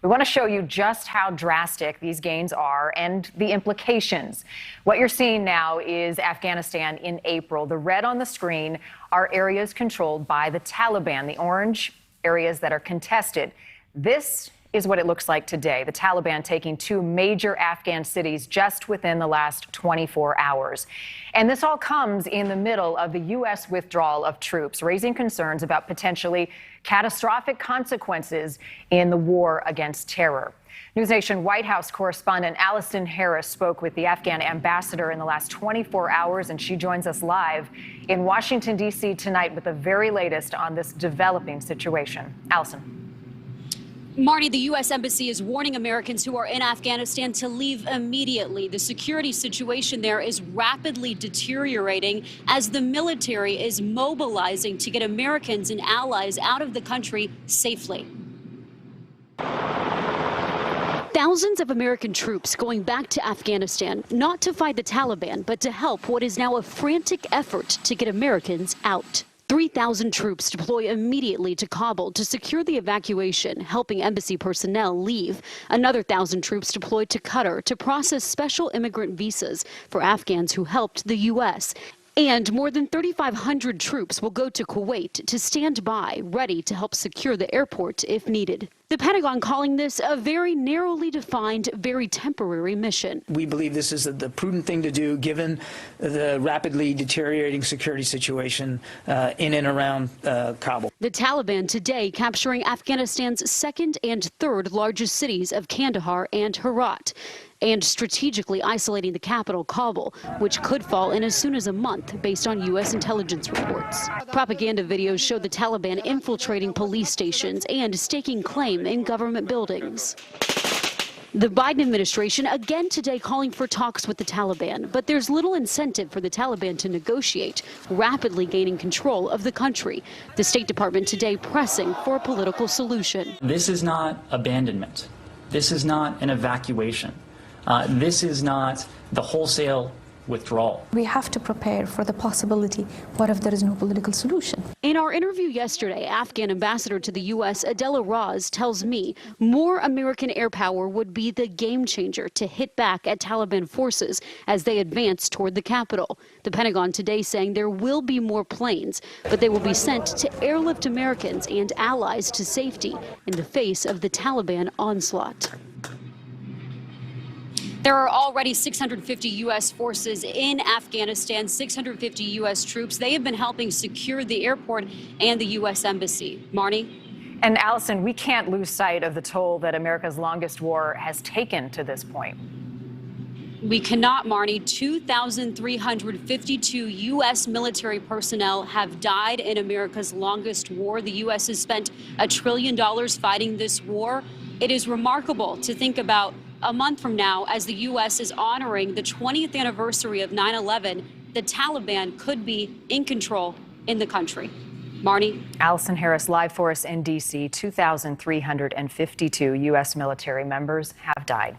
We want to show you just how drastic these gains are and the implications. What you're seeing now is Afghanistan in April. The red on the screen are areas controlled by the Taliban, the orange areas that are contested. This is what it looks like today. The Taliban taking two major Afghan cities just within the last 24 hours. And this all comes in the middle of the U.S. withdrawal of troops, raising concerns about potentially catastrophic consequences in the war against terror. NewsNation White House correspondent Allison Harris spoke with the Afghan ambassador in the last 24 hours, and she joins us live in Washington, D.C. tonight with the very latest on this developing situation. Allison. Marty, the U.S. Embassy is warning Americans who are in Afghanistan to leave immediately. The security situation there is rapidly deteriorating as the military is mobilizing to get Americans and allies out of the country safely. Thousands of American troops going back to Afghanistan, not to fight the Taliban, but to help what is now a frantic effort to get Americans out. 3,000 troops deploy immediately to Kabul to secure the evacuation, helping embassy personnel leave. Another 1,000 troops deployed to Qatar to process special immigrant visas for Afghans who helped the U.S. And more than 3,500 troops will go to Kuwait to stand by, ready to help secure the airport if needed. The Pentagon calling this a very narrowly defined, very temporary mission. We believe this is the prudent thing to do given the rapidly deteriorating security situation in and around Kabul. The Taliban today capturing Afghanistan's second and third largest cities of Kandahar and Herat, and strategically isolating the capital, Kabul, which could fall in as soon as a month based on U.S. intelligence reports. Propaganda videos show the Taliban infiltrating police stations and staking claim in government buildings. The Biden administration again today calling for talks with the Taliban, but there's little incentive for the Taliban to negotiate, rapidly gaining control of the country. The State Department today pressing for a political solution. This is not abandonment. This is not an evacuation. This is not the wholesale withdrawal. We have to prepare for the possibility, what if there is no political solution? In our interview yesterday, Afghan ambassador to the U.S. Adela Raz tells me more American air power would be the game changer to hit back at Taliban forces as they advance toward the capital. The Pentagon today saying there will be more planes, but they will be sent to airlift Americans and allies to safety in the face of the Taliban onslaught. There are already 650 U.S. forces in Afghanistan, 650 U.S. troops. They have been helping secure the airport and the U.S. Embassy. Marnie? And Allison, we can't lose sight of the toll that America's longest war has taken to this point. We cannot, Marnie. 2,352 U.S. military personnel have died in America's longest war. The U.S. has spent $1 trillion fighting this war. It is remarkable to think about a month from now, as the U.S. is honoring the 20th anniversary of 9/11, the Taliban could be in control in the country. Marnie? Allison Harris live for us in D.C. 2,352 U.S. military members have died.